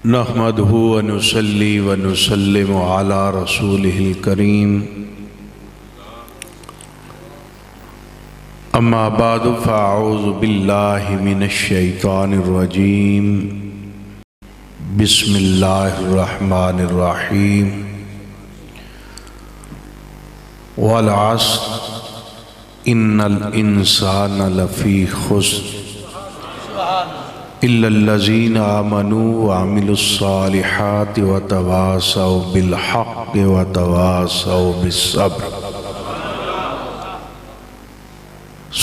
نحمدہ ونصلی ونسلم علی رسولہ الکریم اما بعد فاعوذ باللہ من الشیطان الرجیم بسم اللہ الرحمن الرحیم والعصر ان الانسان لفی خسر إلا الذين آمنوا وعملوا الصالحات وتواصوا بالحق وتواصوا بالصبر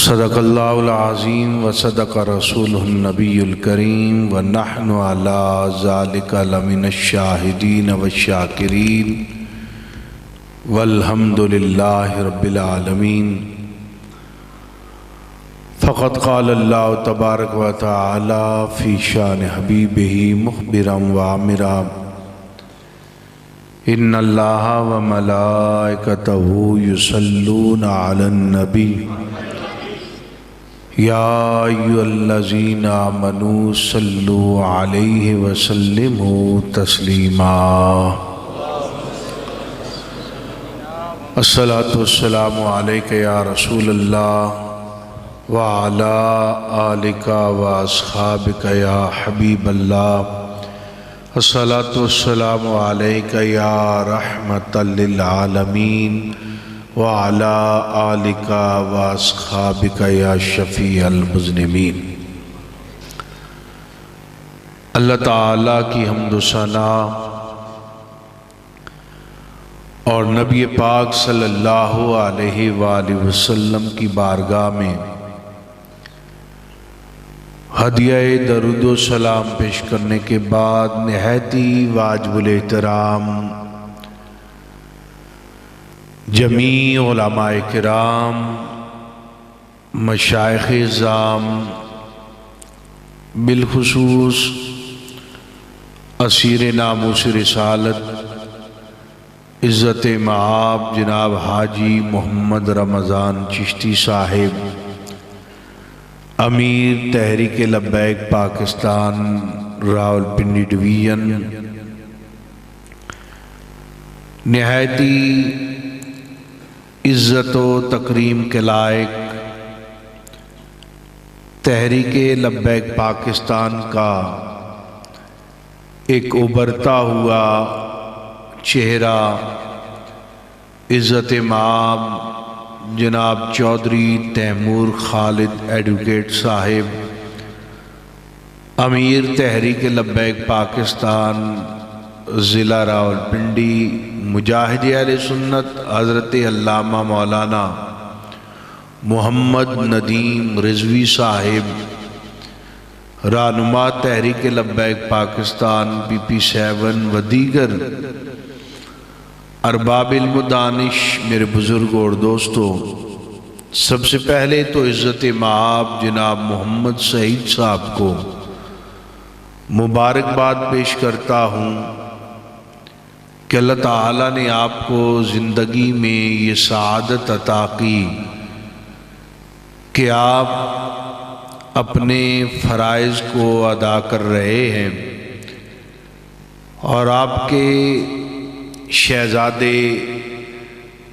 صدق اللہ العظیم وصدق رسولہ النبی الکریم ونحن على ذلك لمن الشاہدین والشاکرین والحمد للہ رب العالمین فقد قال اللہ تبارک و تعالی فی شان حبیبہ مخبرا وعامرا ان اللہ وملائکتہ یصلون علی النبی یا ایھا الذین آمنوا صلوا علیہ وسلموا تسلیما الصلاۃ والسلام علیک یا رسول اللہ وعلى آلك وأصحابك يا حبيب الله الصلاة والسلام عليك يا رحمة للعالمين وعلى آلك وأصحابك يا شفيع المذنبين اللہ تعالیٰ کی حمد و ثنا اور نبی پاک صلی اللہ علیہ وآلہ وسلم کی بارگاہ میں ہدیہ درود و سلام پیش کرنے کے بعد نہایتی واجب الاحترام جمیع علماء کرام مشائخ اعظام بالخصوص اسیر ناموس رسالت عزت مآب جناب حاجی محمد رمضان چشتی صاحب امیر تحریک لبیک پاکستان راولپنڈی ڈویژن نہایتی عزت و تکریم کے لائق تحریک لبیک پاکستان کا ایک ابھرتا ہوا چہرہ عزت مآب جناب چودھری تیمور خالد ایڈوکیٹ صاحب امیر تحریک لبیک پاکستان ضلع راولپنڈی مجاہد اہل سنت حضرت علامہ مولانا محمد ندیم رضوی صاحب رہنما تحریک لبیک پاکستان PP7 و دیگر ارباب علم و دانش میرے بزرگ اور دوستو، سب سے پہلے تو عزت مآب جناب محمد سعید صاحب کو مبارکباد پیش کرتا ہوں کہ اللہ تعالیٰ نے آپ کو زندگی میں یہ سعادت عطا کی کہ آپ اپنے فرائض کو ادا کر رہے ہیں اور آپ کے شہزادے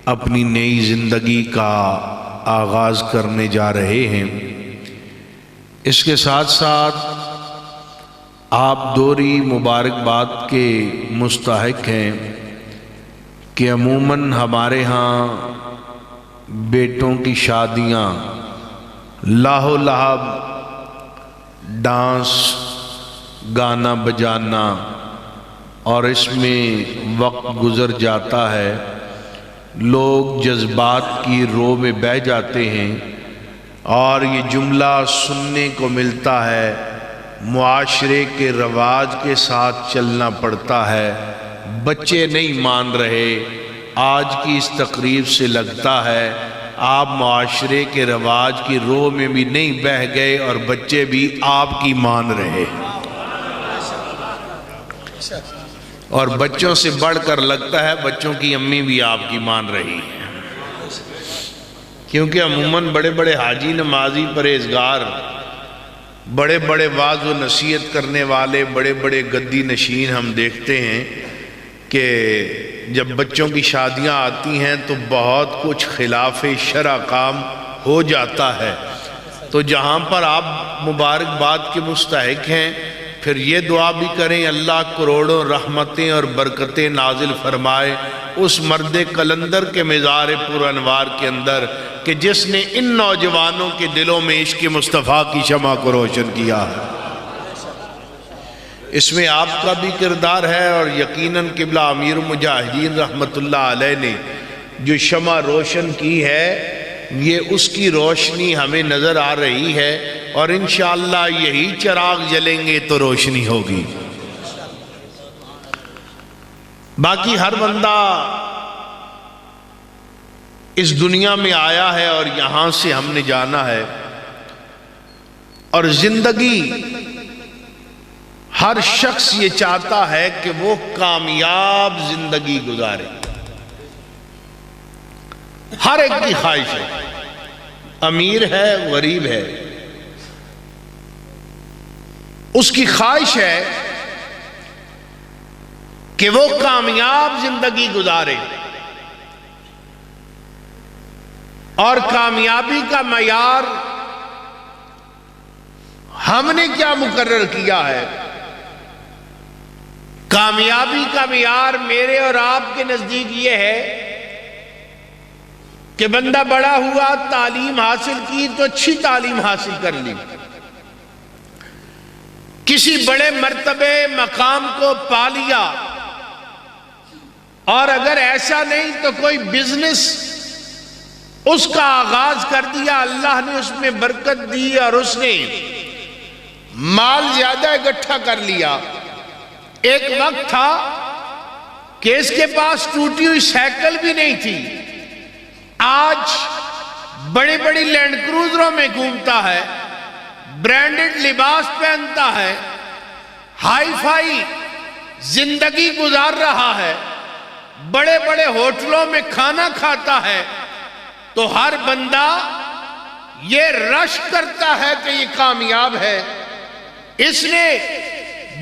اپنی نئی زندگی کا آغاز کرنے جا رہے ہیں۔ اس کے ساتھ ساتھ آپ دوہری مبارکباد کے مستحق ہیں کہ عموماً ہمارے ہاں بیٹوں کی شادیاں لاہو لہب ڈانس گانا بجانا اور اس میں وقت گزر جاتا ہے، لوگ جذبات کی رو میں بہہ جاتے ہیں اور یہ جملہ سننے کو ملتا ہے معاشرے کے رواج کے ساتھ چلنا پڑتا ہے، بچے نہیں مان رہے۔ آج کی اس تقریب سے لگتا ہے آپ معاشرے کے رواج کی رو میں بھی نہیں بہہ گئے اور بچے بھی آپ کی مان رہے، اور بچوں سے بڑھ کر لگتا ہے بچوں کی امی بھی آپ کی مان رہی ہیں، کیونکہ عموماً بڑے بڑے حاجی نمازی پرہیزگار بڑے بڑے واعظ و نصیحت کرنے والے بڑے بڑے گدی نشین ہم دیکھتے ہیں کہ جب بچوں کی شادیاں آتی ہیں تو بہت کچھ خلاف شرع کام ہو جاتا ہے. تو جہاں پر آپ مبارکباد کے مستحق ہیں پھر یہ دعا بھی کریں اللہ کروڑوں رحمتیں اور برکتیں نازل فرمائے اس مرد قلندر کے مزار پر انوار کے اندر کہ جس نے ان نوجوانوں کے دلوں میں عشق مصطفیٰ کی شمع کو روشن کیا ہے. اس میں آپ کا بھی کردار ہے اور یقیناً قبلہ امیر المجاہدین رحمت اللہ علیہ نے جو شمع روشن کی ہے یہ اس کی روشنی ہمیں نظر آ رہی ہے اور انشاءاللہ یہی چراغ جلیں گے تو روشنی ہوگی. باقی ہر بندہ اس دنیا میں آیا ہے اور یہاں سے ہم نے جانا ہے اور زندگی ہر شخص یہ چاہتا ہے کہ وہ کامیاب زندگی گزارے. ہر ایک کی خواہش ہے, امیر ہے غریب ہے, اس کی خواہش ہے کہ وہ کامیاب زندگی گزارے. اور کامیابی کا معیار ہم نے کیا مقرر کیا ہے؟ کامیابی کا معیار میرے اور آپ کے نزدیک یہ ہے کہ بندہ بڑا ہوا, تعلیم حاصل کی تو اچھی تعلیم حاصل کر لی, کسی بڑے مرتبے مقام کو پا لیا, اور اگر ایسا نہیں تو کوئی بزنس اس کا آغاز کر دیا, اللہ نے اس میں برکت دی اور اس نے مال زیادہ اکٹھا کر لیا. ایک وقت تھا کہ اس کے پاس ٹوٹی ہوئی سائیکل بھی نہیں تھی, آج بڑی بڑی لینڈ کروزروں میں گھومتا ہے, برانڈڈ لباس پہنتا ہے, ہائی فائی زندگی گزار رہا ہے, بڑے بڑے ہوٹلوں میں کھانا کھاتا ہے. تو ہر بندہ یہ رش کرتا ہے کہ یہ کامیاب ہے, اس نے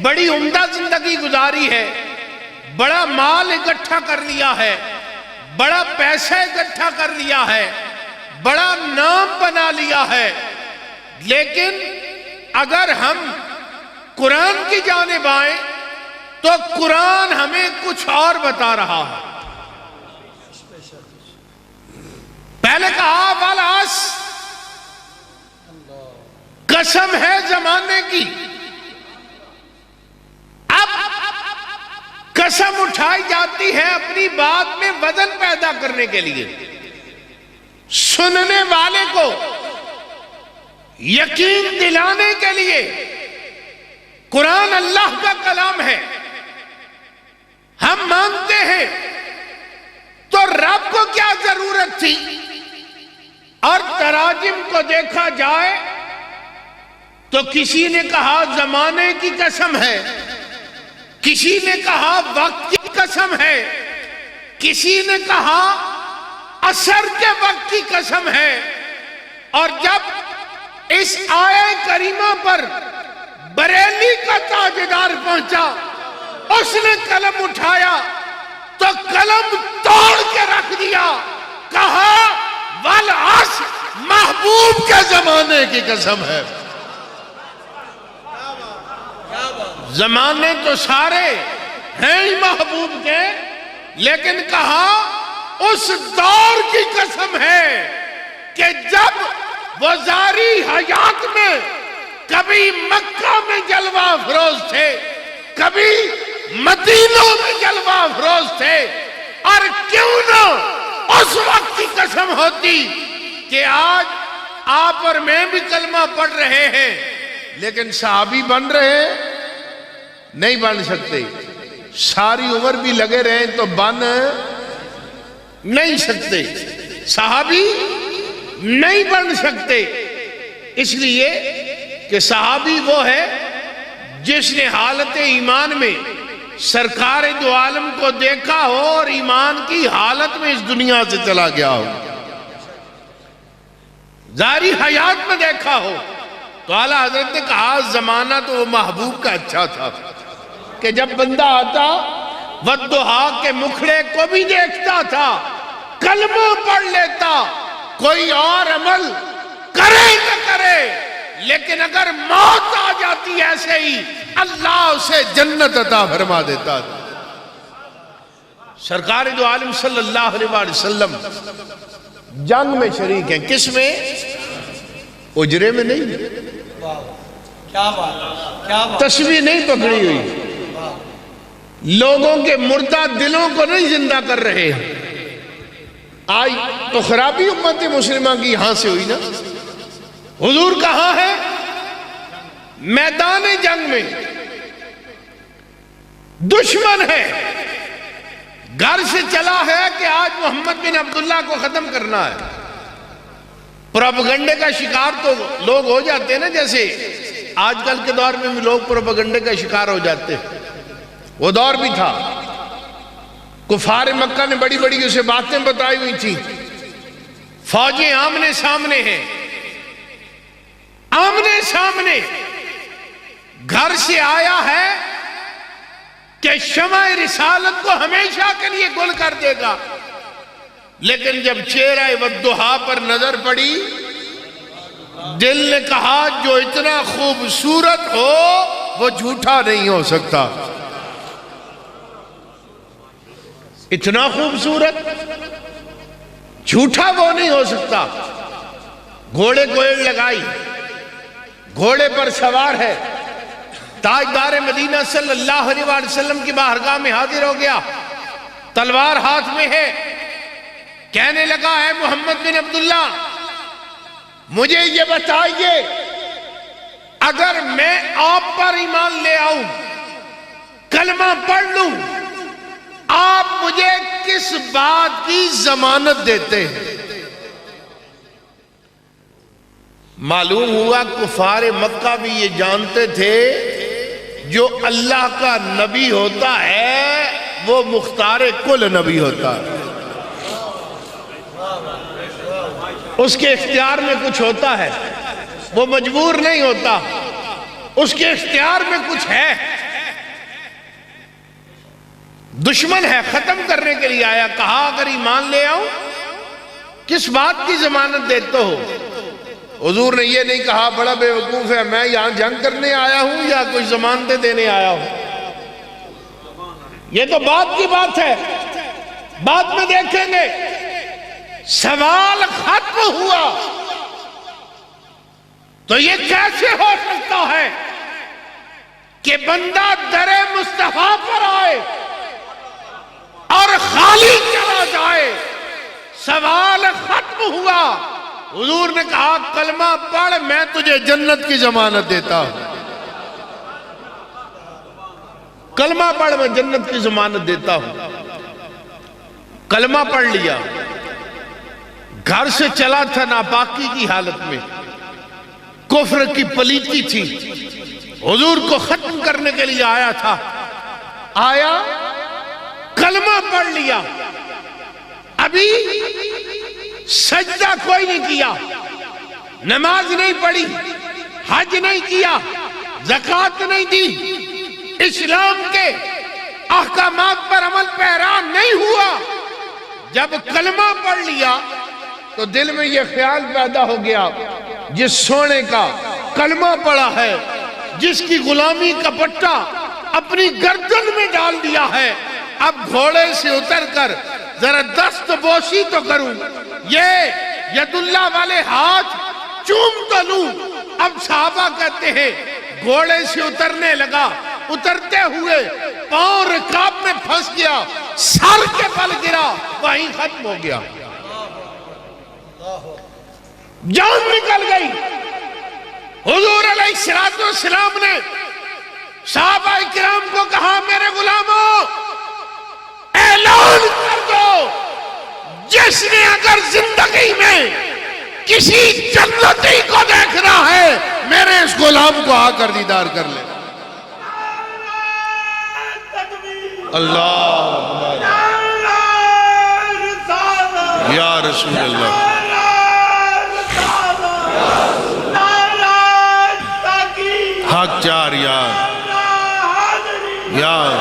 بڑی عمدہ زندگی گزاری ہے, بڑا مال اکٹھا کر لیا ہے, بڑا پیسہ اکٹھا کر لیا ہے, بڑا نام بنا لیا ہے. لیکن اگر ہم قرآن کی جانب آئیں تو قرآن ہمیں کچھ اور بتا رہا ہے. پہلے کہا والاس, قسم ہے زمانے کی. اب قسم اٹھائی جاتی ہے اپنی بات میں وزن پیدا کرنے کے لیے, سننے والے کو یقین دلانے کے لیے. قرآن اللہ کا کلام ہے, ہم مانتے ہیں, تو رب کو کیا ضرورت تھی؟ اور تراجم کو دیکھا جائے تو کسی نے کہا زمانے کی قسم ہے, کسی نے کہا وقت کی قسم ہے, کسی نے کہا عصر کے وقت کی قسم ہے. اور جب اس آیہ کریمہ پر بریلی کا تاجدار پہنچا, اس نے قلم اٹھایا تو قلم توڑ کے رکھ دیا, کہا والعصر, محبوب کے زمانے کی قسم ہے. زمانے تو سارے ہیں ہی محبوب کے, لیکن کہا اس دور کی قسم ہے کہ جب وہ ظاہری حیات میں کبھی مکہ میں جلوہ افروز تھے, کبھی مدینہ میں جلوہ افروز تھے. اور کیوں نہ اس وقت کی قسم ہوتی کہ آج آپ اور میں بھی کلمہ پڑھ رہے ہیں لیکن صحابی بن رہے نہیں بن سکتے, ساری عمر بھی لگے رہیں تو بن نہیں سکتے, صحابی نہیں بن سکتے. اس لیے کہ صحابی وہ ہے جس نے حالت ایمان میں سرکار دو عالم کو دیکھا ہو اور ایمان کی حالت میں اس دنیا سے چلا گیا ہو, ظاہری حیات میں دیکھا ہو, تو اعلیٰ حضرت نے کہا زمانہ تو وہ محبوب کا اچھا تھا کہ جب بندہ آتا والضحیٰ کے مکھڑے کو بھی دیکھتا تھا، کلمہ پڑھ لیتا، کوئی اور عمل کرے نہ کرے، لیکن اگر موت آ جاتی ایسے ہی اللہ اسے جنت عطا فرما دیتا تھا۔ سرکار دو عالم صلی اللہ علیہ وسلم جنگ میں شریک ہیں، کس میں؟ اجرے میں نہیں، کیا بات، کیا بات، تسبیح نہیں پکڑی ہوئی، لوگوں کے مردہ دلوں کو نہیں زندہ کر رہے ہیں۔ آج تو خرابی امت مسلمہ کی یہاں سے ہوئی نا۔ حضور کہاں ہے؟ میدان جنگ میں، دشمن ہے، گھر سے چلا ہے کہ آج محمد بن عبداللہ کو ختم کرنا ہے۔ پروپیگنڈے کا شکار تو لوگ ہو جاتے ہیں نا، جیسے آج کل کے دور میں بھی لوگ پروپیگنڈے کا شکار ہو جاتے ہیں، وہ دور بھی تھا۔ کفار مکہ نے بڑی بڑی اسے باتیں بتائی ہوئی تھی، فوجیں آمنے سامنے ہیں، آمنے سامنے، گھر سے آیا ہے کہ شمع رسالت کو ہمیشہ کے لیے گل کر دے گا، لیکن جب چہرہ والضحیٰ پر نظر پڑی، دل نے کہا جو اتنا خوبصورت ہو وہ جھوٹا نہیں ہو سکتا۔ اتنا خوبصورت جھوٹا وہ نہیں ہو سکتا۔ گھوڑے کو ایڑ لگائی، گھوڑے پر سوار ہے، تاجدار مدینہ صلی اللہ علیہ وسلم کی بارگاہ میں حاضر ہو گیا، تلوار ہاتھ میں ہے، کہنے لگا اے محمد بن عبداللہ مجھے یہ بتائیے، اگر میں آپ پر ایمان لے آؤں، کلمہ پڑھ لوں، آپ مجھے کس بات کی ضمانت دیتے ہیں؟ معلوم ہوا کفار مکہ بھی یہ جانتے تھے جو اللہ کا نبی ہوتا ہے وہ مختار کل نبی ہوتا ہے، اس کے اختیار میں کچھ ہوتا ہے، وہ مجبور نہیں ہوتا، اس کے اختیار میں کچھ ہے۔ دشمن ہے، ختم کرنے کے لیے آیا، کہا اگر ایمان لے آؤں کس بات کی ضمانت دیتے ہو؟ حضور نے یہ نہیں کہا بڑا بے وقوف ہے میں یہاں جنگ کرنے آیا ہوں یا کچھ ضمانتیں دینے آیا ہوں، یہ تو بات کی بات ہے، بعد میں دیکھیں گے۔ سوال ختم ہوا تو یہ کیسے ہو سکتا ہے کہ بندہ در مصطفیٰ پر آئے اور خالی چلا جائے؟ سوال ختم ہوا، حضور نے کہا کلمہ پڑھ میں تجھے جنت کی ضمانت دیتا ہوں، کلمہ پڑھ میں جنت کی ضمانت دیتا ہوں۔ کلمہ پڑھ لیا، گھر سے چلا تھا ناپاکی کی حالت میں، کفر کی پلیتی تھی، حضور کو ختم کرنے کے لیے آیا تھا، آیا کلمہ پڑھ لیا، ابھی سجدہ کوئی نہیں کیا، نماز نہیں پڑھی، حج نہیں کیا، زکوٰۃ نہیں دی، اسلام کے احکامات پر عمل پیرا نہیں ہوا۔ جب کلمہ پڑھ لیا تو دل میں یہ خیال پیدا ہو گیا جس سونے کا کلمہ پڑا ہے، جس کی غلامی کا پٹا اپنی گردن میں ڈال دیا ہے، اب گھوڑے سے اتر کر ذرا دست بوسی تو کروں، یہ ید اللہ والے ہاتھ چوم تو لوں۔ اب صحابہ کہتے ہیں گھوڑے سے اترنے لگا، اترتے ہوئے پاؤں رکاب میں پھنس گیا، سر کے بل گرا، وہیں ختم ہو گیا، جان نکل گئی۔ حضور علیہ السلام نے صحابہ کرام کو کہا میرے غلاموں اعلان کر دو، جس نے اگر زندگی میں کسی جنتی کو دیکھنا ہے میرے اس غلام کو آ کر دیدار کر لے۔ اللہ یا رسول اللہ، 4 یار یار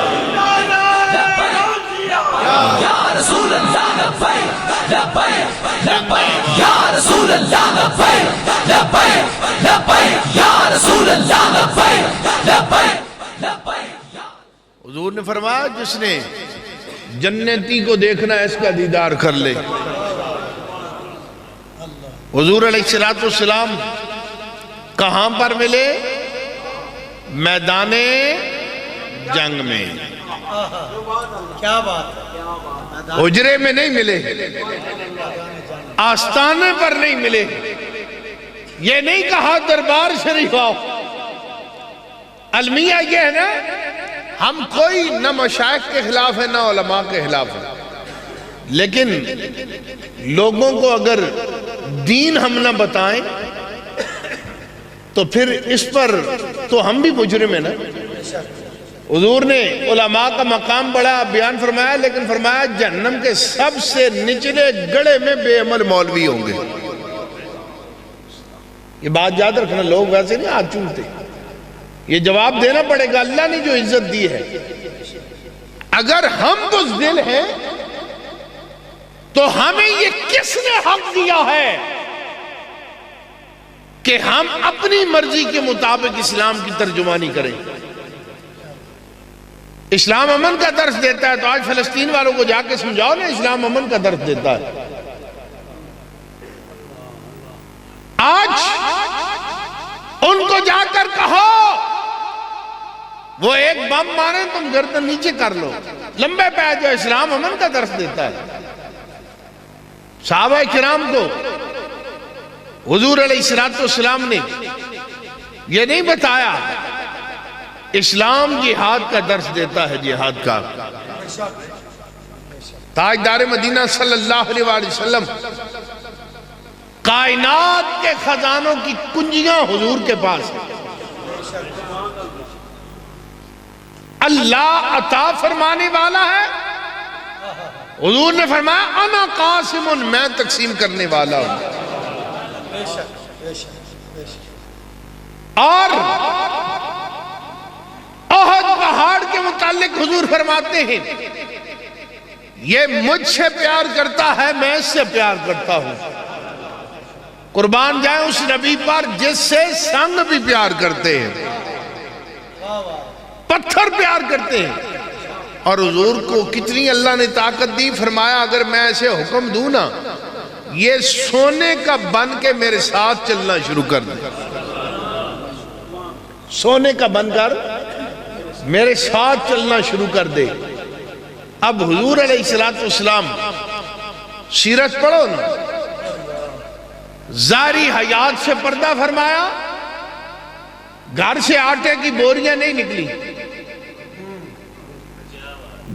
یا رسول اللہ لبیک لبیک لبیک یا رسول اللہ لبیک لبیک لبیک یا رسول اللہ لبیک لبیک لبیک. حضور نے فرمایا جس نے جنتی کو دیکھنا ہے اس کا دیدار کر لے. حضور علیہ السلام کہاں پر ملے؟ میدان جنگ میں. کیا بات ہے. حجرے میں نہیں ملے، آستانے پر نہیں ملے. یہ نہیں کہا دربار شریف آؤ. المیہ یہ ہے نا، ہم کوئی نہ مشائخ کے خلاف ہے نہ علماء کے خلاف ہے، لیکن لوگوں کو اگر دین ہم نہ بتائیں تو پھر اس پر تو ہم بھی مجرم ہیں نا. حضور نے علماء کا مقام بڑا بیان فرمایا، لیکن فرمایا جہنم کے سب سے نچلے گڑھے میں بے عمل مولوی ہوں گے. یہ بات یاد رکھنا، لوگ ویسے نہیں ہاتھ چومتے، یہ جواب دینا پڑے گا. اللہ نے جو عزت دی ہے، اگر ہم بزدل ہیں تو ہمیں یہ کس نے حق دیا ہے کہ ہم اپنی مرضی کے مطابق اسلام کی ترجمانی کریں؟ اسلام امن کا درس دیتا ہے تو آج فلسطین والوں کو جا کے سمجھاؤ نا، اسلام امن کا درس دیتا ہے. آج ان کو جا کر کہو وہ ایک بم مارے تم گردن نیچے کر لو، لمبے پہ جو اسلام امن کا درس دیتا ہے. صحابہ کرام کو حضور علیہ السلام نے یہ نہیں بتایا اسلام جہاد کا درس دیتا ہے، جہاد کا. تاجدار مدینہ صلی اللہ علیہ وسلم کائنات کے خزانوں کی کنجیاں حضور کے پاس ہیں. اللہ عطا فرمانے والا ہے. حضور نے فرمایا انا قاسم، میں تقسیم کرنے والا ہوں. اور احد پہاڑ کے متعلق حضور فرماتے ہیں یہ مجھ سے پیار کرتا ہے، میں اس سے پیار کرتا ہوں. قربان جائیں اس نبی پر جس سے سنگ بھی پیار کرتے ہیں، پتھر پیار کرتے ہیں. اور حضور کو کتنی اللہ نے طاقت دی، فرمایا اگر میں ایسے حکم دوں نا، یہ سونے کا بن کے میرے ساتھ چلنا شروع کر دے. سونے کا بن کر میرے ساتھ چلنا شروع کر دے. اب حضور علیہ السلام سیرت پڑھو نا، ظاہری حیات سے پردہ فرمایا، گھر سے آٹے کی بوریاں نہیں نکلی،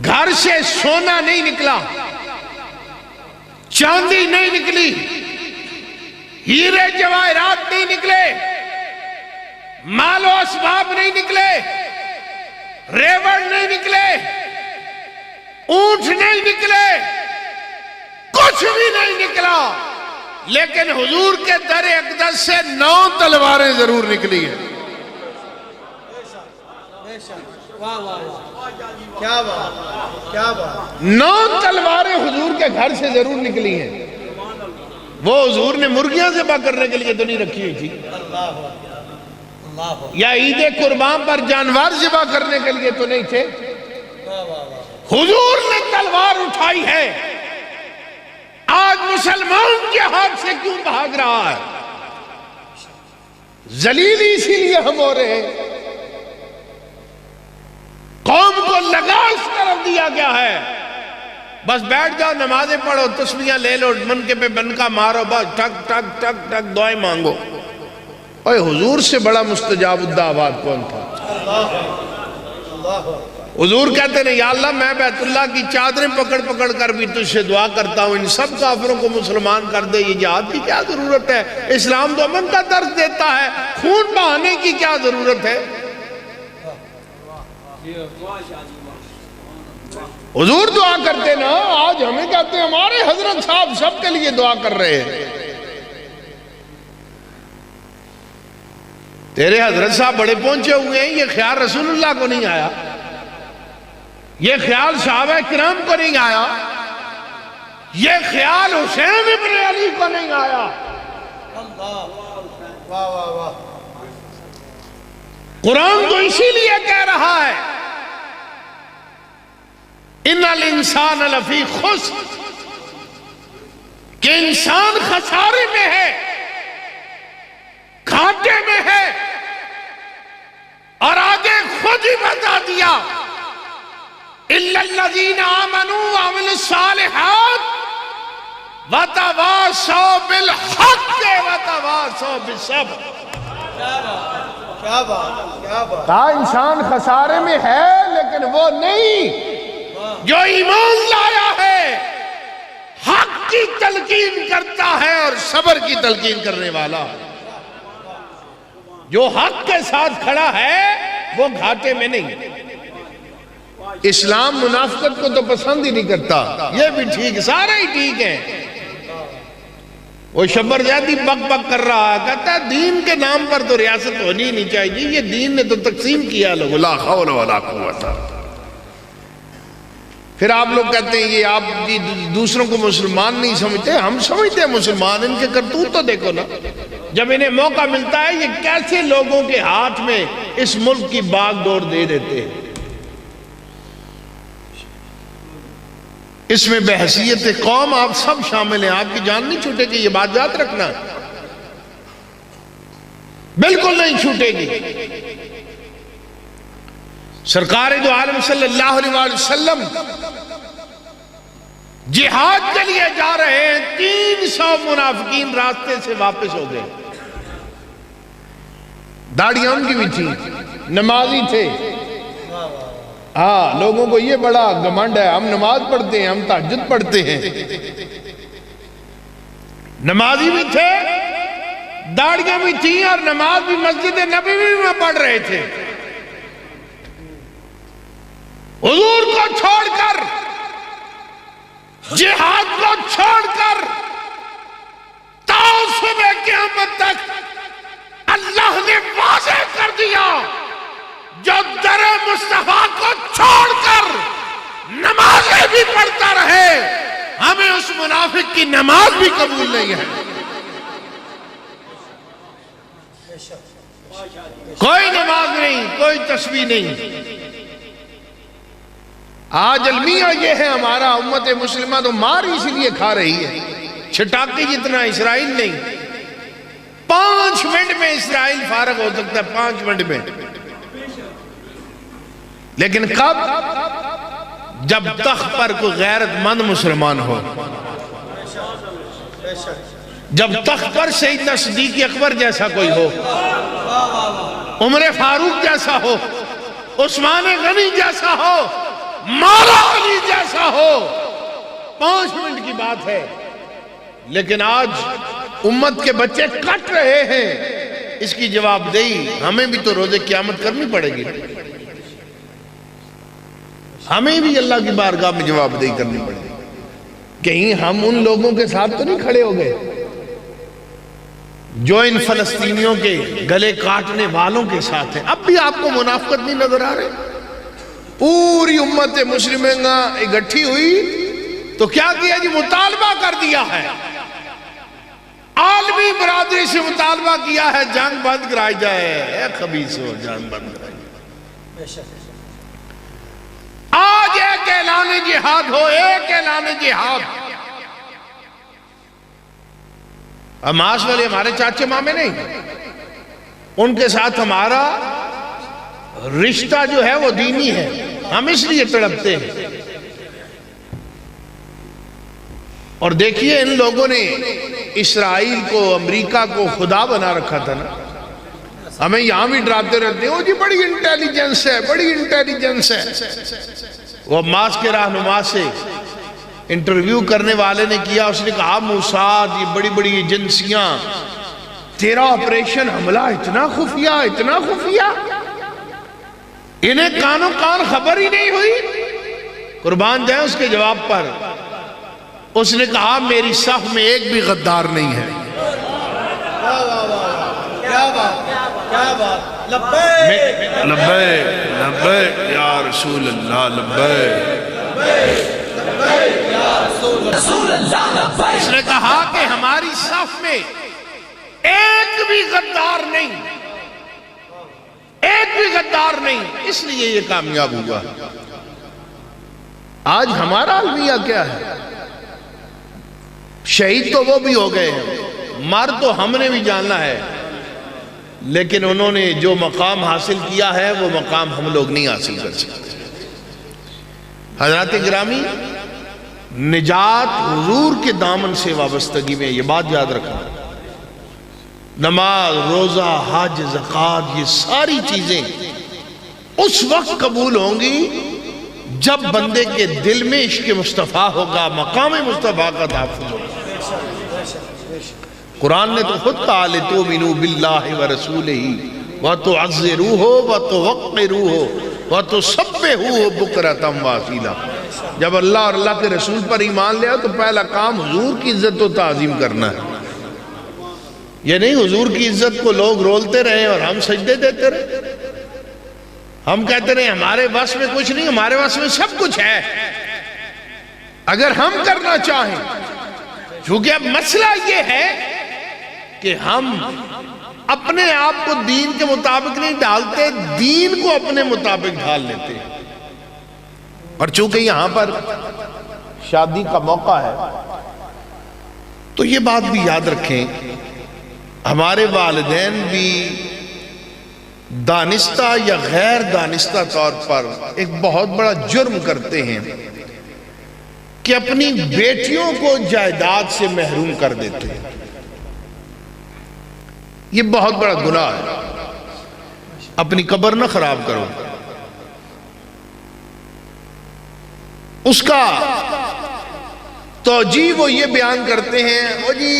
گھر سے سونا نہیں نکلا، چاندی نہیں نکلی، ہیرے جواہرات نہیں نکلے، مال و اسباب نہیں نکلے، ریوڑ نہیں نکلے، اونٹ نہیں نکلے، کچھ بھی نہیں نکلا. لیکن حضور کے در اقدس سے 9 تلواریں ضرور نکلی ہیں. واہ واہ واہ، کیا بات کیا بات. 9 تلواریں حضور کے گھر سے ضرور نکلی ہیں. وہ حضور نے مرغیاں ذبح کرنے کے لیے تو نہیں رکھی ہوئی تھی، یا عید قربان پر جانور ذبح کرنے کے لیے تو نہیں تھے. حضور نے تلوار اٹھائی ہے. آج مسلمان کے ہاتھ سے کیوں بھاگ رہا ہے؟ ذلیل اسی لیے ہم ہو رہے ہیں. قوم کو لگا اس طرف دیا گیا ہے، بس بیٹھ جاؤ، نمازیں پڑھو، تسبیحاں لے لو، منکے پہ بنکا مارو، بس ٹک ٹک ٹک ٹک دعائیں مانگو. اوہ حضور سے بڑا مستجاب الدعوات کون تھا؟ حضور کہتے ہیں یا اللہ میں بیت اللہ کی چادریں پکڑ پکڑ کر بھی تجھ سے دعا کرتا ہوں، ان سب کافروں کو مسلمان کر دے. یہ جہاد کی کیا ضرورت ہے؟ اسلام تو امن کا درس دیتا ہے، خون بہانے کی کیا ضرورت ہے؟ حضور دعا کرتے نا، آج ہمیں کہتے ہیں ہمارے حضرت صاحب سب کے لیے دعا کر رہے ہیں. تیرے حضرت صاحب بڑے پہنچے ہوئے ہیں، یہ خیال رسول اللہ کو نہیں آیا، یہ خیال صحابہ کرام کو نہیں آیا، یہ خیال حسین ابن علی کو نہیں آیا۔ اللہ، واہ واہ واہ، قرآن تو اسی لیے کہہ رہا ہے ان الانسان لفی خسر، کہ انسان خسارے میں ہے، گھاٹے میں ہے، اور آگے خود ہی بتا دیا الا الذین آمنوا وعملوا الصالحات وتواصوا بالحق وتواصوا بالصبر۔ کیا بات، کیا بات، کہا انسان خسارے میں ہے، لیکن وہ نہیں جو ایمان لایا ہے، حق کی تلقین کرتا ہے اور صبر کی تلقین کرنے والا۔ جو حق کے ساتھ کھڑا ہے وہ گھاٹے میں نہیں۔ اسلام منافقت کو تو پسند ہی نہیں کرتا، یہ بھی ٹھیک، سارے ہی ٹھیک ہیں۔ وہ شبر زیادی بک بک کر رہا ہے، کہتا ہے دین کے نام پر تو ریاست ہونی ہی نہیں چاہیے، یہ دین نے تو تقسیم کیا لوگوں، لا حول ولا قوت۔ پھر آپ لوگ کہتے ہیں یہ آپ دوسروں کو مسلمان نہیں سمجھتے، ہم سمجھتے ہیں مسلمان، ان کے کرتوت تو دیکھو نا، جب انہیں موقع ملتا ہے یہ کیسے لوگوں کے ہاتھ میں اس ملک کی باغ ڈور دے دیتے ہیں۔ اس میں بحیثیت قوم آپ سب شامل ہیں، آپ کی جان نہیں چھوٹے گی، یہ بات یاد رکھنا، بالکل نہیں چھوٹے گی۔ سرکار دو عالم صلی اللہ علیہ وسلم جہاد کے لیے جا رہے ہیں، 300 منافقین راستے سے واپس ہو گئے، داڑیاں ان کی بھی تھی، نمازی تھے، ہاں لوگوں کو یہ بڑا گھمنڈ ہے، ہم نماز پڑھتے ہیں، ہم تہجد پڑھتے ہیں، نمازی بھی تھے، داڑیاں بھی تھیں، اور نماز بھی مسجد نبوی میں پڑھ رہے تھے۔ حضور کو چھوڑ کر، جہاد کو چھوڑ کر، تا صبح قیامت تک اللہ نے واضح کر دیا جو در مصطفیٰ کو چھوڑ کر نمازیں بھی پڑھتا رہے، ہمیں اس منافق کی نماز بھی قبول نہیں ہے۔ کوئی نماز نہیں، کوئی تسبیح نہیں۔ آج المیہ یہ ہے ہمارا، امت مسلمہ تو مار اس لیے کھا رہی ہے، چھٹاکی جتنا اسرائیل نہیں۔ 5 منٹ میں اسرائیل فارغ ہو سکتا ہے، 5 منٹ میں، لیکن کب؟ جب تخت پر کوئی غیرت مند مسلمان ہو، جب تخت پر سیدنا صدیق اکبر جیسا کوئی ہو، عمر فاروق جیسا ہو، عثمان غنی جیسا ہو، مولا علی جیسا ہو، 5 منٹ کی بات ہے۔ لیکن آج امت کے بچے کٹ رہے ہیں، اس کی جواب دہی ہمیں بھی تو روز قیامت کرنی پڑے گی، ہمیں بھی اللہ کی بارگاہ میں جواب دہی کرنی پڑے گی۔ کہیں ہم ان لوگوں کے ساتھ تو نہیں کھڑے ہو گئے جو ان فلسطینیوں کے گلے کاٹنے والوں کے ساتھ ہیں؟ اب بھی آپ کو منافقت نہیں نظر آ رہے؟ پوری امت مسلمہ اکٹھی ہوئی تو کیا کیا جی؟ مطالبہ کر دیا ہے، عالمی برادری سے مطالبہ کیا ہے جنگ بند کرائی جائے، اے خبیثو جنگ بند کرائی جائے۔ آج ایک اعلان جہاد ہو، ایک اعلان جہاد۔ حماس والے ہمارے چاچے مامے نہیں، ان کے ساتھ ہمارا رشتہ جو ہے وہ دینی ہے، ہم اس لیے تڑپتے ہیں۔ اور دیکھیے ان لوگوں نے اسرائیل کو، امریکہ کو خدا بنا رکھا تھا نا، ہمیں یہاں بھی ڈراتے رہتے ہیں، وہ جی بڑی انٹیلیجنس ہے، بڑی انٹیلیجنس ہے۔ وہ حماس کے رہنما سے انٹرویو کرنے والے نے کیا، اس نے کہا موساد، یہ بڑی بڑی ایجنسیاں، تیرا آپریشن حملہ اتنا خفیہ، اتنا خفیہ، انہیں کانوں کان خبر ہی نہیں ہوئی؟ قربان جائیں اس کے جواب پر، اس نے کہا میری صف میں ایک بھی غدار نہیں ہے۔ کیا بات، کیا کیا بات لبیک لبیک لبیک یا رسول اللہ لبیک۔ رسول اللہ لبیک اس نے کہا کہ ہماری صف میں ایک بھی غدار نہیں، ایک بھی غدار نہیں، اس لیے یہ کامیاب ہوا۔ آج ہمارا المیہ کیا ہے؟ شہید تو وہ بھی ہو گئے ہیں، مر تو ہم نے بھی جاننا ہے، لیکن انہوں نے جو مقام حاصل کیا ہے وہ مقام ہم لوگ نہیں حاصل کر سکتے۔ حضرات گرامی، نجات حضور کے دامن سے وابستگی میں، یہ بات یاد رکھنا، نماز، روزہ، حج، زکوٰۃ، یہ ساری چیزیں اس وقت قبول ہوں گی جب بندے کے دل میں عشق مصطفیٰ ہوگا، مقام مصطفیٰ کا تحفظ ہوگا۔ قرآن نے تو خود کہا لِتُؤْمِنُوا بِاللَّهِ وَرَسُولِهِ وَتُعَزِّرُوهُ وَتُوَقِّرُوهُ وَتُسَبِّحُوهُ بُكْرَةً وَأَصِيلًا۔ جب اللہ اور اللہ کے رسول پر ایمان لیا تو پہلا کام حضور کی عزت و تعظیم کرنا ہے۔ یہ نہیں حضور کی عزت کو لوگ رولتے رہے اور ہم سجدے دیتے رہے، ہم کہتے رہے ہمارے بس میں کچھ نہیں، ہمارے بس میں سب کچھ ہے اگر ہم کرنا چاہیں۔ چونکہ اب مسئلہ یہ ہے کہ ہم اپنے آپ کو دین کے مطابق نہیں ڈالتے، دین کو اپنے مطابق ڈھال لیتے ہیں۔ اور چونکہ یہاں پر شادی کا موقع ہے تو یہ بات بھی یاد رکھیں، ہمارے والدین بھی دانستہ یا غیر دانستہ طور پر ایک بہت بڑا جرم کرتے ہیں کہ اپنی بیٹیوں کو جائیداد سے محروم کر دیتے ہیں۔ یہ بہت بڑا گناہ ہے، اپنی قبر نہ خراب کرو۔ اس کا توجیہ وہ یہ بیان کرتے ہیں، وہ جی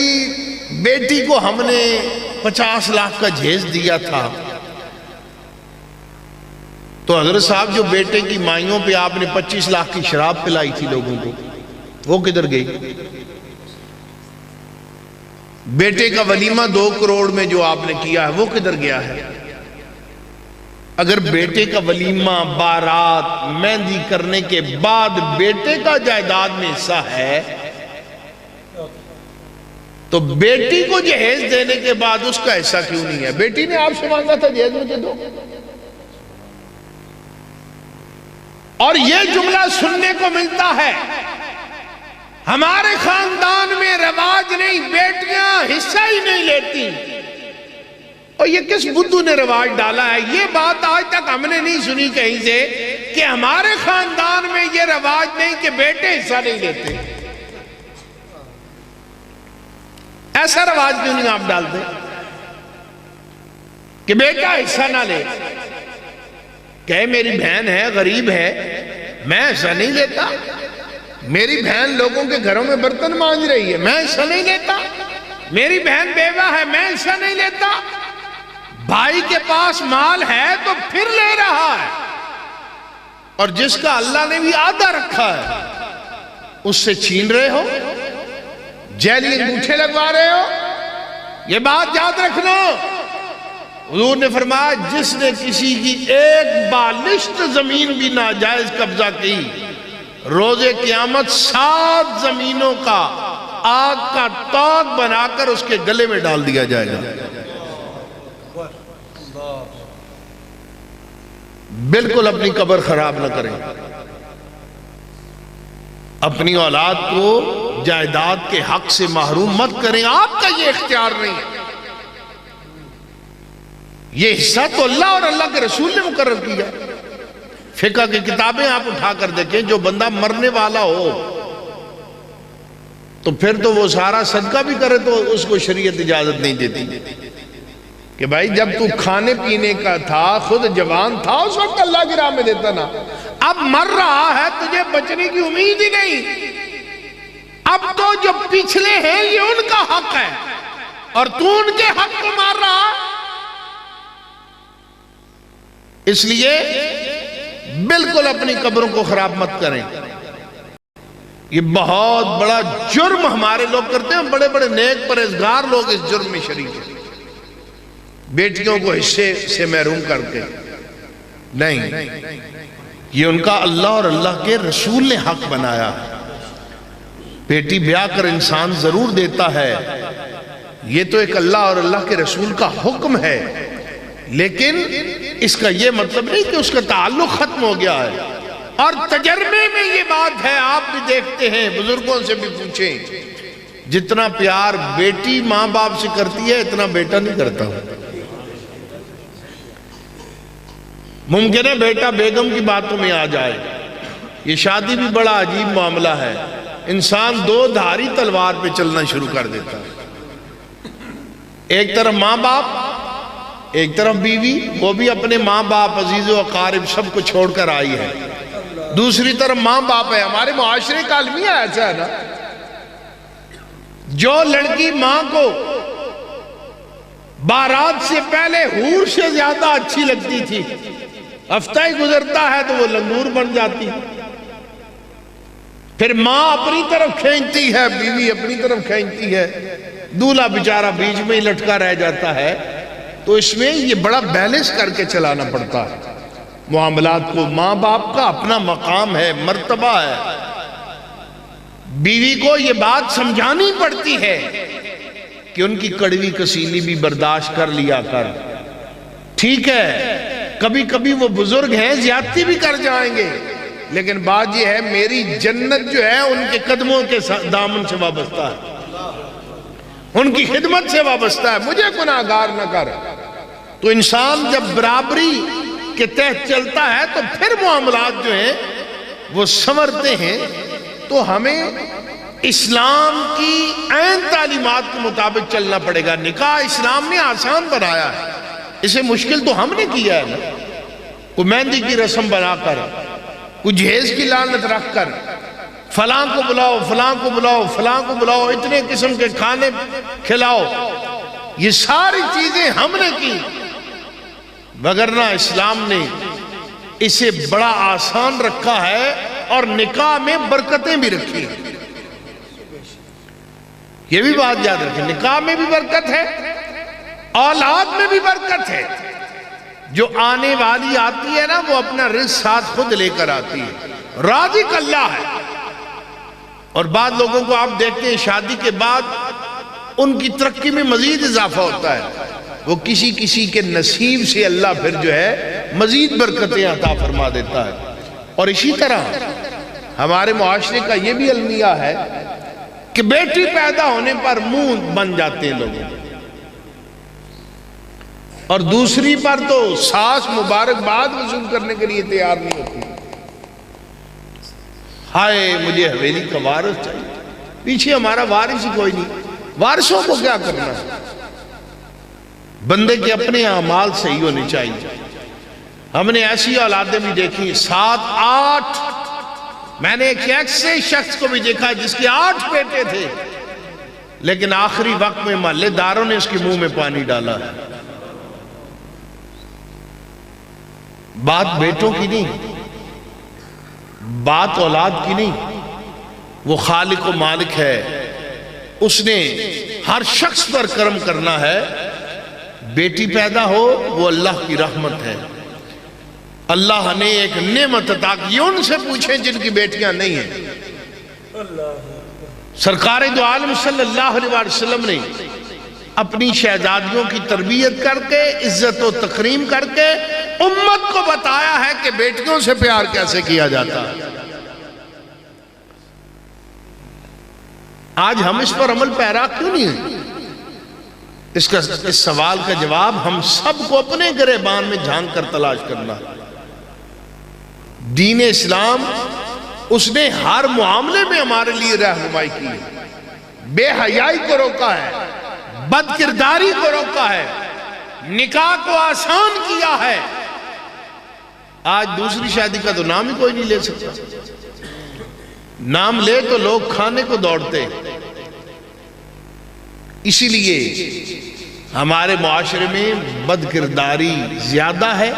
بیٹی کو ہم نے 50 لاکھ کا جہیز دیا تھا، تو حضرت صاحب جو بیٹے کی مائیوں پہ آپ نے 25 لاکھ کی شراب پلائی تھی لوگوں کو، وہ کدھر گئی؟ بیٹے کا ولیمہ 2 کروڑ میں جو آپ نے کیا ہے وہ کدھر گیا ہے؟ اگر بیٹے کا ولیمہ، بارات، مہندی کرنے کے بعد بیٹے کا جائیداد میں حصہ ہے تو بیٹی کو جہیز دینے کے بعد اس کا حصہ کیوں نہیں ہے؟ بیٹی نے آپ سے مانگا تھا جہیز مجھے دو۔ اور یہ جملہ سننے کو ملتا ہے، ہمارے خاندان میں رواج نہیں، بیٹیاں حصہ ہی نہیں لیتی۔ اور یہ کس بدھو نے رواج ڈالا ہے؟ یہ بات آج تک ہم نے نہیں سنی کہیں سے کہ ہمارے خاندان میں یہ رواج نہیں کہ بیٹے حصہ نہیں لیتے۔ ایسا رواج کیوں نہیں آپ ڈالتے کہ بیٹا حصہ نہ لے؟ کہے میری بہن ہے، غریب ہے، میں حصہ نہیں لیتا۔ میری بہن لوگوں کے گھروں میں برتن مانج رہی ہے، میں حصہ نہیں لیتا۔ میری بہن بیوہ ہے، میں حصہ نہیں لیتا۔ بھائی کے پاس مال ہے تو پھر لے رہا ہے، اور جس کا اللہ نے بھی آدھا رکھا ہے اس سے چھین رہے ہو، جیلی انگوٹھے لگوا رہے ہو۔ یہ بات یاد رکھنا، حضور نے فرمایا جس نے کسی کی ایک بالشت زمین بھی ناجائز قبضہ کی، روز قیامت 7 زمینوں کا آگ کا توق بنا کر اس کے گلے میں ڈال دیا جائے گا۔ بالکل اپنی قبر خراب نہ کریں، اپنی اولاد کو جائیداد کے حق سے محروم مت کریں، آپ کا یہ اختیار نہیں ہے۔ یہ حصہ تو اللہ اور اللہ کے رسول نے مقرر کیا۔ فقہ کی کتابیں آپ اٹھا کر دیکھیں، جو بندہ مرنے والا ہو تو پھر تو وہ سارا صدقہ بھی کرے تو اس کو شریعت اجازت نہیں دیتی کہ بھائی جب تو کھانے پینے کا تھا، خود جوان تھا، اس وقت اللہ کی راہ میں دیتا نا۔ اب مر رہا ہے، تجھے بچنے کی امید ہی نہیں، اب تو جو پچھلے ہیں یہ ان کا حق ہے اور تو ان کے حق کو مار رہا۔ اس لیے بالکل اپنی قبروں کو خراب مت کریں، یہ بہت بڑا جرم ہمارے لوگ کرتے ہیں، بڑے بڑے نیک پرہیزگار لوگ اس جرم میں شریک ہیں۔ بیٹیوں کو حصے سے محروم کر کے، نہیں، یہ ان کا اللہ اور اللہ کے رسول نے حق بنایا۔ بیٹی بیاہ کر انسان ضرور دیتا ہے، یہ تو ایک اللہ اور اللہ کے رسول کا حکم ہے، لیکن اس کا یہ مطلب نہیں کہ اس کا تعلق ختم ہو گیا ہے۔ اور تجربے میں یہ بات ہے، آپ بھی دیکھتے ہیں، بزرگوں سے بھی پوچھیں، جتنا پیار بیٹی ماں باپ سے کرتی ہے اتنا بیٹا نہیں کرتا۔ ممکن ہے بیٹا بیگم کی باتوں میں آ جائے، یہ شادی بھی بڑا عجیب معاملہ ہے، انسان دو دھاری تلوار پہ چلنا شروع کر دیتا ہے، ایک طرف ماں باپ، ایک طرف بیوی، وہ بھی اپنے ماں باپ عزیز و اقارب سب کو چھوڑ کر آئی ہے، دوسری طرف ماں باپ ہے۔ ہمارے معاشرے کا المیہ ایسا ہے نا، جو لڑکی ماں کو بارات سے پہلے حور سے زیادہ اچھی لگتی تھی، ہفتہ ہی گزرتا ہے تو وہ لنگور بن جاتی، پھر ماں اپنی طرف کھینچتی ہے، بیوی اپنی طرف کھینچتی ہے، دولہا بیچارہ بیچ میں ہی لٹکا رہ جاتا ہے۔ تو اس میں یہ بڑا بیلنس کر کے چلانا پڑتا ہے معاملات کو۔ ماں باپ کا اپنا مقام ہے، مرتبہ ہے، بیوی کو یہ بات سمجھانی پڑتی ہے کہ ان کی کڑوی کسیلی بھی برداشت کر لیا کر، ٹھیک ہے کبھی کبھی وہ بزرگ ہیں زیادتی بھی کر جائیں گے، لیکن بات یہ ہے میری جنت جو ہے ان کے قدموں کے دامن سے وابستہ ہے، ان کی خدمت سے وابستہ ہے، مجھے گناہگار نہ کر۔ تو انسان جب برابری کے تحت چلتا ہے تو پھر معاملات جو ہیں وہ سنورتے ہیں۔ تو ہمیں اسلام کی عین تعلیمات کے مطابق چلنا پڑے گا۔ نکاح اسلام نے آسان بنایا ہے، اسے مشکل تو ہم نے کیا ہے نا، کوئی مہندی کی رسم بنا کر، کوئی جہیز کی لعنت رکھ کر، فلاں کو بلاؤ فلاں کو بلاؤ فلاں کو بلاؤ، اتنے قسم کے کھانے کھلاؤ، یہ ساری چیزیں ہم نے کی، وگرنہ اسلام نے اسے بڑا آسان رکھا ہے اور نکاح میں برکتیں بھی رکھی ہیں۔ یہ بھی بات یاد رکھیں، نکاح میں بھی برکت ہے، اولاد میں بھی برکت ہے۔ جو آنے والی آتی ہے نا وہ اپنا رزق ساتھ خود لے کر آتی ہے، رازق اللہ ہے۔ اور بعض لوگوں کو آپ دیکھتے ہیں شادی کے بعد ان کی ترقی میں مزید اضافہ ہوتا ہے، وہ کسی کے نصیب سے اللہ پھر جو ہے مزید برکتیں عطا فرما دیتا ہے۔ اور اسی طرح ہمارے معاشرے کا یہ بھی المیہ ہے کہ بیٹی پیدا ہونے پر منہ بن جاتے ہیں لوگوں، اور دوسری پر تو ساس مبارکباد وصول کرنے کے لیے تیار نہیں ہوتی، ہائے مجھے حویلی کا وارث چاہیے، پیچھے ہمارا وارث ہی کوئی نہیں، وارثوں کو کیا کرنا ہے؟ بندے کے اپنے اعمال صحیح ہونے چاہیے۔ ہم نے ایسی اولادیں بھی دیکھی 7 8، میں نے ایک ایسے شخص کو بھی دیکھا جس کے 8 بیٹے تھے، لیکن آخری وقت میں محلے داروں نے اس کے منہ میں پانی ڈالا۔ بات بیٹوں کی نہیں، بات اولاد کی نہیں، وہ خالق و مالک ہے، اس نے ہر شخص پر کرم کرنا ہے۔ بیٹی پیدا ہو وہ اللہ کی رحمت ہے، اللہ نے ایک نعمت عطا کی، ان سے پوچھیں جن کی بیٹیاں نہیں ہیں۔ سرکار دو عالم صلی اللہ علیہ وسلم نے اپنی شہزادیوں کی تربیت کر کے عزت و تکریم کر کے امت کو بتایا ہے کہ بیٹیوں سے پیار کیسے کیا جاتا ہے۔ آج ہم اس پر عمل پیرا کیوں نہیں ہیں؟ اس سوال کا جواب ہم سب کو اپنے گریبان میں جھانک کر تلاش کرنا۔ دین اسلام اس نے ہر معاملے میں ہمارے لیے رہنمائی کی ہے، بے حیائی کو روکا ہے، بد کرداری کو روکا ہے، نکاح کو آسان کیا ہے۔ آج دوسری شادی کا تو نام ہی کوئی نہیں لے سکتا، نام لے تو لوگ کھانے کو دوڑتے۔ اسی لیے ہمارے معاشرے میں بد کرداری زیادہ ہے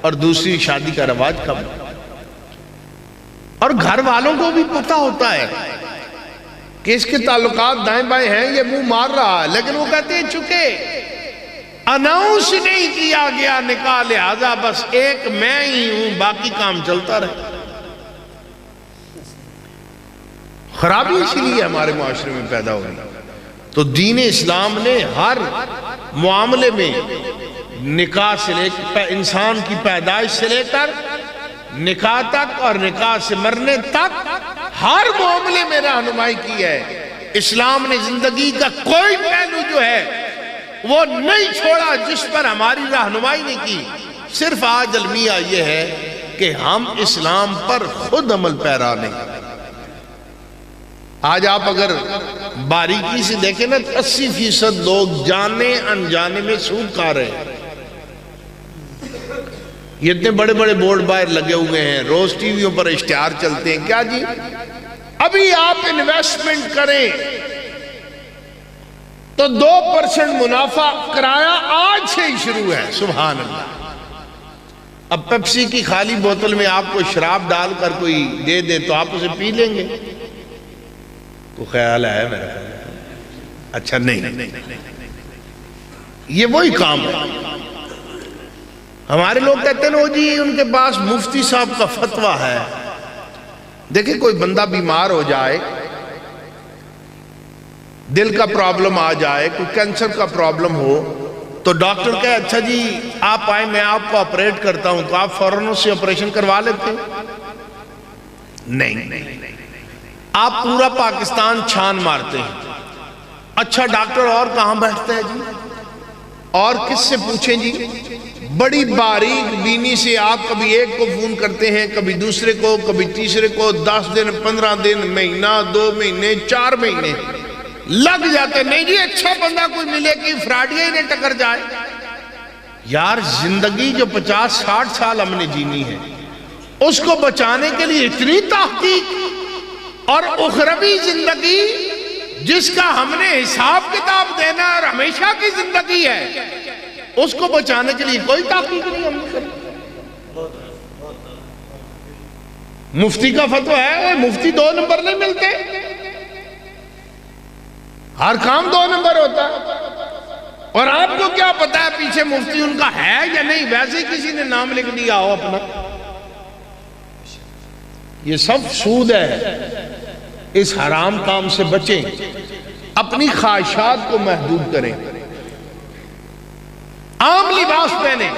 اور دوسری شادی کا رواج کم ہے، اور گھر والوں کو بھی پتہ ہوتا ہے کہ اس کے تعلقات دائیں بائیں ہیں، یہ منہ مار رہا ہے، لیکن وہ کہتے ہیں چونکہ اناؤنس نہیں کیا گیا نکاح، لہذا بس ایک میں ہی ہوں، باقی کام چلتا رہے۔ خرابی اس لیے ہمارے معاشرے میں پیدا ہوئی۔ تو دین اسلام نے ہر معاملے میں نکاح سے لے کر انسان کی پیدائش سے لے کر نکاح تک اور نکاح سے مرنے تک ہر معاملے میں رہنمائی کی ہے۔ اسلام نے زندگی کا کوئی پہلو جو ہے وہ نہیں چھوڑا جس پر ہماری رہنمائی نہیں کی۔ صرف آج المیہ یہ ہے کہ ہم اسلام پر خود عمل پیرا نہیں۔ آج آپ اگر باریکی سے دیکھیں نا 80% لوگ جانے انجانے میں سود کھا رہے ہیں۔ یہ اتنے بڑے بڑے بورڈ باہر لگے ہوئے ہیں، روز ٹی ویوں پر اشتہار چلتے ہیں، کیا جی ابھی آپ انویسٹمنٹ کریں تو 2% منافع، کرایہ آج سے ہی شروع ہے۔ سبحان اللہ۔ اب پیپسی کی خالی بوتل میں آپ کو شراب ڈال کر کوئی دے دے تو آپ اسے پی لیں گے؟ تو خیال ہے میرا خیال؟ اچھا نہیں، یہ وہی کام ہے۔ ہمارے لوگ کہتے ہیں نا جی ان کے پاس مفتی صاحب کا فتویٰ ہے۔ دیکھیں کوئی بندہ بیمار ہو جائے، دل کا پرابلم آ جائے، کوئی کینسر کا پرابلم ہو تو ڈاکٹر کہے اچھا جی آپ آئیں میں آپ کو آپریٹ کرتا ہوں، تو آپ فوراً اس سے آپریشن کروا لیتے؟ نہیں، آپ پورا پاکستان چھان مارتے ہیں۔ اچھا ڈاکٹر اور کہاں بیٹھتا ہے جی؟ اور کس سے پوچھیں جی؟ بڑی باریک بینی سے آپ کبھی ایک کو فون کرتے ہیں، کبھی دوسرے کو، کبھی تیسرے کو، 10 دن 15 دن، مہینہ 2 مہینے 4 مہینے لگ جاتے۔ نہیں جی اچھا بندہ کوئی ملے کہ فراڈیا ہی نہ ٹکر جائے۔ یار زندگی جو 50-60 سال ہم نے جینی ہے اس کو بچانے کے لیے اتنی تحقیق، اور اخروی زندگی جس کا ہم نے حساب کتاب دینا اور ہمیشہ کی زندگی ہے اس کو بچانے کے لیے کوئی تحقیق نہیں ہم نے کری۔ مفتی کا فتویٰ ہے، مفتی 2 نمبر نہیں ملتے، ہر کام 2 نمبر ہوتا ہے۔ اور آپ کو کیا پتا ہے پیچھے مفتی ان کا ہے یا نہیں، ویسے ہی کسی نے نام لکھ دیا ہو اپنا۔ یہ سب سود ہے۔ اس حرام کام سے بچیں، اپنی خواہشات کو محدود کریں، عام لباس پہنیں،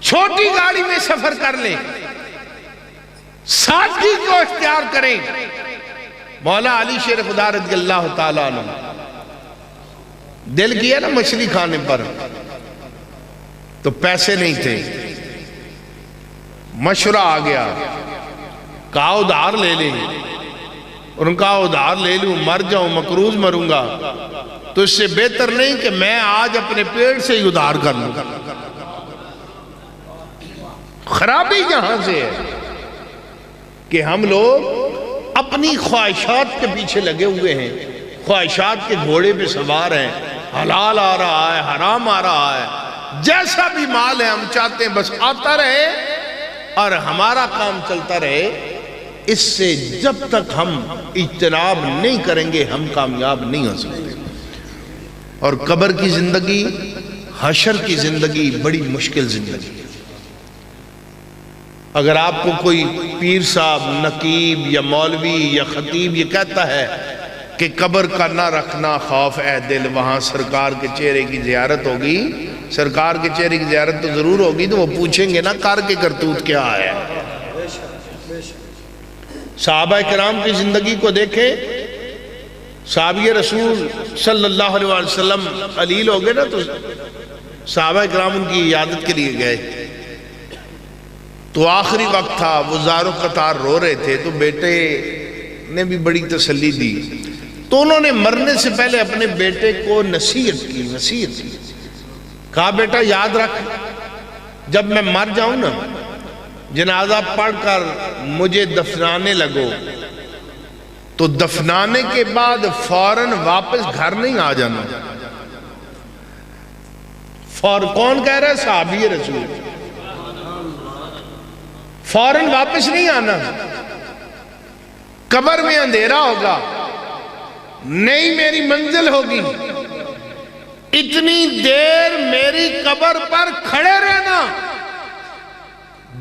چھوٹی گاڑی میں سفر کر لیں، سادگی کو اختیار کریں۔ مولا علی شیر خدا رضی اللہ تعالیٰ عنہ دل کیا نا مچھلی کھانے پر، تو پیسے نہیں تھے، مشورہ آ گیا، کہا ادھار لے لیں، اور ان کا ادھار لے لوں مر جاؤں، مقروض مروں گا، تو اس سے بہتر نہیں کہ میں آج اپنے پیٹ سے ہی ادھار کر لوں۔ خرابی یہاں سے ہے کہ ہم لوگ اپنی خواہشات کے پیچھے لگے ہوئے ہیں، خواہشات کے گھوڑے پہ سوار ہیں، حلال آ رہا ہے، حرام آ رہا ہے، جیسا بھی مال ہے ہم چاہتے ہیں بس آتا رہے اور ہمارا کام چلتا رہے۔ اس سے جب تک ہم اجتناب نہیں کریں گے ہم کامیاب نہیں ہو سکتے۔ اور قبر کی زندگی، حشر کی زندگی بڑی مشکل زندگی ہے۔ اگر آپ کو کوئی پیر صاحب، نقیب یا مولوی یا خطیب یہ کہتا ہے کہ قبر کا نہ رکھنا خوف اے دل، وہاں سرکار کے چہرے کی زیارت ہوگی، سرکار کے چہرے کی زیارت تو ضرور ہوگی، تو وہ پوچھیں گے نا کار کے کرتوت کیا ہے۔ صحابہ کرام کی زندگی کو دیکھیں، صحابی رسول صلی اللہ علیہ وسلم علیل ہو گئے نا تو صحابہ کرام ان کی عیادت کے لیے گئے، تو آخری وقت تھا، وہ زار و قطار رو رہے تھے، تو بیٹے نے بھی بڑی تسلی دی، تو انہوں نے مرنے سے پہلے اپنے بیٹے کو نصیحت کی، کہا بیٹا یاد رکھ جب میں مر جاؤں نا، جنازہ پڑھ کر مجھے دفنانے لگو تو دفنانے کے بعد فوراً واپس گھر نہیں آ جانا۔ کون کہہ رہا ہے؟ صحابی رسول۔ فوراً واپس نہیں آنا، قبر میں اندھیرا ہوگا، نئی میری منزل ہوگی، اتنی دیر میری قبر پر کھڑے رہنا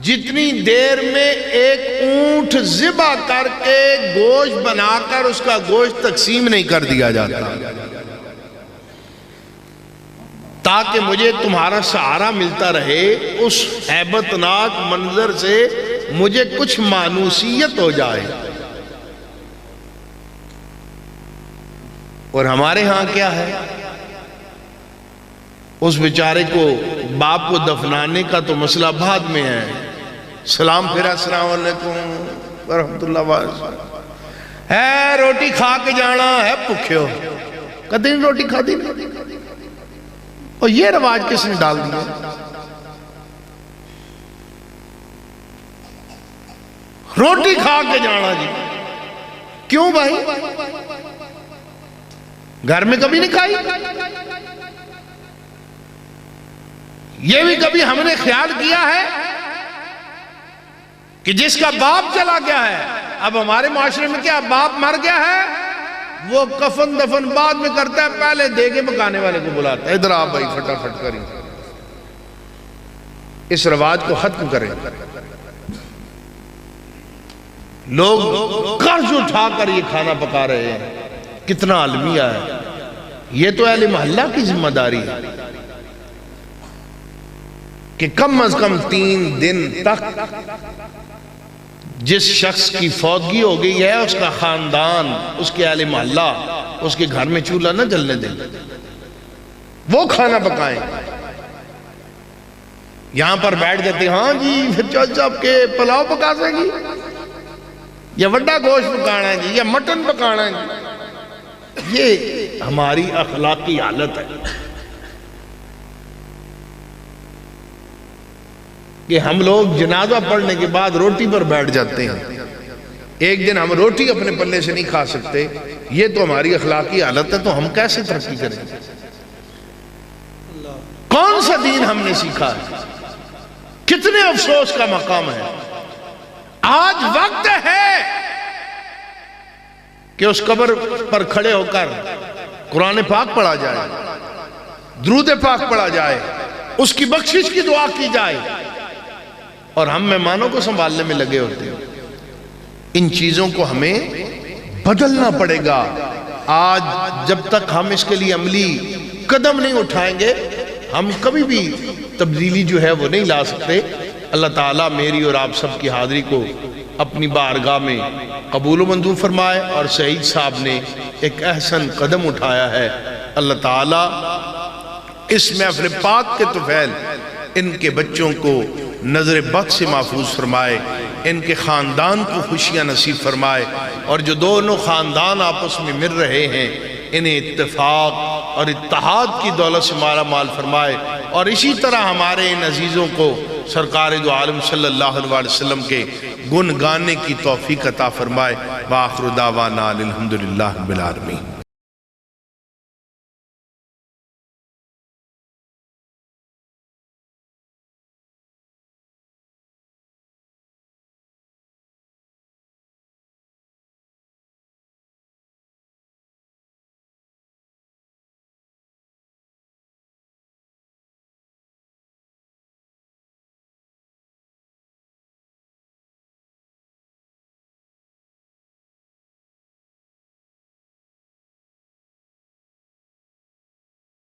جتنی دیر میں ایک اونٹ ذبح کر کے گوشت بنا کر اس کا گوشت تقسیم نہیں کر دیا جاتا، تاکہ مجھے تمہارا سہارا ملتا رہے، اس ہیبتناک منظر سے مجھے کچھ مانوسیت ہو جائے۔ اور ہمارے ہاں کیا ہے، اس بیچارے کو باپ کو دفنانے کا تو مسئلہ بعد میں ہے، سلام پھرا السلام علیکم ورحمت اللہ وبرکاتہ، ہے روٹی کھا کے جانا ہے، بھوکے ہو کدی نہیں روٹی کھا دی۔ اور یہ رواج کس نے ڈال دیا؟ روٹی کھا کے جانا جی، کیوں بھائی؟ گھر میں کبھی نہیں کھائی؟ یہ بھی کبھی ہم نے خیال کیا ہے کہ جس کا باپ چلا گیا ہے، اب ہمارے معاشرے میں کیا باپ مر گیا ہے، وہ کفن دفن بعد میں کرتا ہے، پہلے دیگے پکانے والے کو بلاتا ہے، ادھر آپ بھائی فٹافٹ کریں۔ اس رواج کو ختم کریں۔ لوگ قرض اٹھا کر یہ کھانا پکا رہے ہیں، کتنا المیہ ہے۔ یہ تو اہل محلہ کی ذمہ داری ہے کہ کم از کم 3 دن تک جس شخص کی فوتگی ہو گئی ہے اس کا خاندان، اس کے اہل محلہ اس کے گھر میں چولہا نہ جلنے دیں، وہ کھانا پکائیں۔ یہاں پر بیٹھ جاتے ہیں، ہاں جی پھر چاچا صاحب کے پلاؤ پکا سیں گی، یا وڈا گوشت پکانا ہے جی، یا مٹن پکانا ہے جی۔ یہ ہماری اخلاقی حالت ہے کہ ہم لوگ جنازہ پڑھنے کے بعد روٹی پر بیٹھ جاتے ہیں، ایک دن ہم روٹی اپنے پلے سے نہیں کھا سکتے۔ یہ تو ہماری اخلاقی حالت ہے، تو ہم کیسے ترقی کریں؟ کون سا دین ہم نے سیکھا ہے؟ کتنے افسوس کا مقام ہے۔ آج وقت ہے کہ اس قبر پر کھڑے ہو کر قرآن پاک پڑھا جائے، درود پاک پڑھا جائے، اس کی بخشش کی دعا کی جائے، اور ہم مہمانوں کو سنبھالنے میں لگے ہوتے ہیں۔ ان چیزوں کو ہمیں بدلنا پڑے گا۔ آج جب تک ہم اس کے لیے عملی قدم نہیں اٹھائیں گے، ہم کبھی بھی تبدیلی جو ہے وہ نہیں لا سکتے۔ اللہ تعالیٰ میری اور آپ سب کی حاضری کو اپنی بارگاہ میں قبول و منظور فرمائے، اور سعید صاحب نے ایک احسن قدم اٹھایا ہے۔ اللہ تعالیٰ اس محفل پاک کے طفیل ان کے بچوں کو نظر بد سے محفوظ فرمائے، ان کے خاندان کو خوشیاں نصیب فرمائے، اور جو دونوں خاندان آپس میں مل رہے ہیں انہیں اتفاق اور اتحاد کی دولت سے مالا مال فرمائے، اور اسی طرح ہمارے ان عزیزوں کو سرکار دو عالم صلی اللہ علیہ وسلم کے گن گانے کی توفیق عطا فرمائے۔ وآخر دعوانا الحمدللہ رب العالمین۔